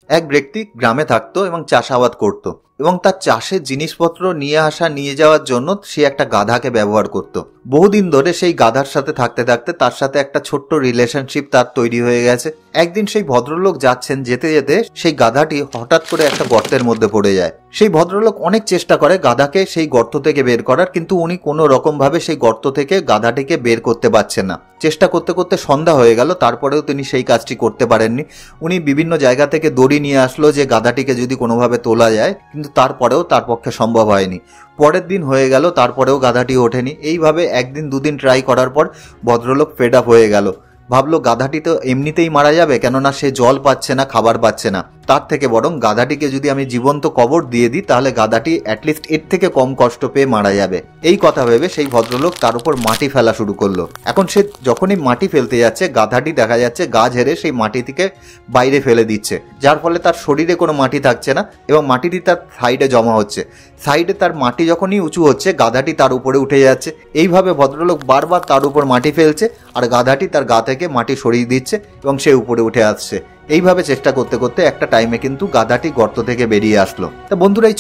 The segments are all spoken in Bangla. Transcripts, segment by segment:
এক ব্যক্তি গ্রামে থাকতো এবং চাষাবাদ করত এবং তার চাষের জিনিসপত্র নিয়ে আসা নিয়ে যাওয়ার জন্য সে একটা গাধাকে ব্যবহার করত। বহুদিন ধরে সেই গাধার সাথে থাকতে থাকতে তার সাথে একটা ছোট্ট রিলেশনশিপ তার তৈরি হয়ে গেছে। একদিন সেই ভদ্রলোক যাচ্ছেন, যেতে যেতে সেই গাধাটি হঠাৎ করে একটা গর্তের মধ্যে পড়ে যায়। সেই ভদ্রলোক অনেক চেষ্টা করে গাধাকে সেই গর্ত থেকে বের করার, কিন্তু উনি কোনো রকম ভাবে সেই গর্ত থেকে গাধাটিকে বের করতে পারছেন না। চেষ্টা করতে করতে সন্ধ্যা হয়ে গেল, তারপরেও তিনি সেই কাজটি করতে পারেননি। উনি বিভিন্ন জায়গা থেকে দড়ি নিয়ে আসলো যে গাধাটিকে যদি কোনোভাবে তোলা যায়, কিন্তু তারপরেও তার পক্ষে সম্ভব হয়নি। পরের দিন হয়ে গেল, তারপরেও গাধাটি ওঠেনি। এইভাবে একদিন দুদিন ট্রাই করার পর ভদ্রলোক ফেড আপ হয়ে গেল। ভাবলো গাধাটি তো এমনিতেই মারা যাবে, কেননা সে জল পাচ্ছে না, খাবার পাচ্ছে না। তার থেকে বরং গাধাটিকে যদি আমি জীবন্ত কবর দিয়ে দিই, তাহলে গাধাটি অ্যাটলিস্ট এর থেকে কম কষ্ট পেয়ে মারা যাবে। এই কথা ভেবে সেই ভদ্রলোক তার উপর মাটি ফেলা শুরু করলো। এখন সে যখনই মাটি ফেলতে যাচ্ছে, গাধাটি দেখা যাচ্ছে গা ঝেড়ে সেই মাটি থেকে বাইরে ফেলে দিচ্ছে, যার ফলে তার শরীরে কোনো মাটি থাকছে না এবং মাটিটি তার সাইডে জমা হচ্ছে। সাইডে তার মাটি যখনই উঁচু হচ্ছে, গাধাটি তার উপরে উঠে যাচ্ছে। এইভাবে ভদ্রলোক বারবার তার উপর মাটি ফেলছে আর গাধাটি তার গা থেকে মাটি সরিয়ে দিচ্ছে এবং সে উপরে উঠে আসছে। এইভাবে চেষ্টা করতে করতে একটা টাইমে কিন্তু গাধাটি গর্ত থেকে বেরিয়ে আসলো। তা বন্ধুরা, এই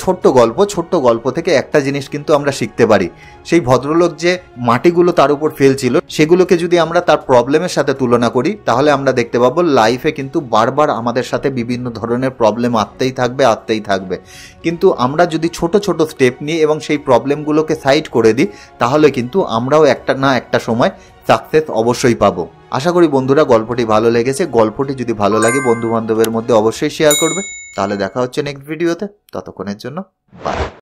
ছোট্ট গল্প থেকে একটা জিনিস কিন্তু আমরা শিখতে পারি। সেই ভদ্রলোক যে মাটিগুলো তার উপর ফেলছিল, সেগুলোকে যদি আমরা তার প্রবলেমের সাথে তুলনা করি, তাহলে আমরা দেখতে পাবো লাইফে কিন্তু বারবার আমাদের সাথে বিভিন্ন ধরনের প্রবলেম আসতেই থাকবে। কিন্তু আমরা যদি ছোট ছোট স্টেপ নিই এবং সেই প্রবলেমগুলোকে সাইড করে দিই, তাহলে কিন্তু আমরাও একটা না একটা সময় সাকসেস অবশ্যই পাবো। আশা করি বন্ধুরা গল্পটি ভালো লেগেছে। গল্পটি যদি ভালো লাগে বন্ধু বান্ধবের মধ্যে অবশ্যই শেয়ার করবে। তাহলে দেখা হচ্ছে নেক্সট ভিডিওতে। ততক্ষণের জন্য বাই।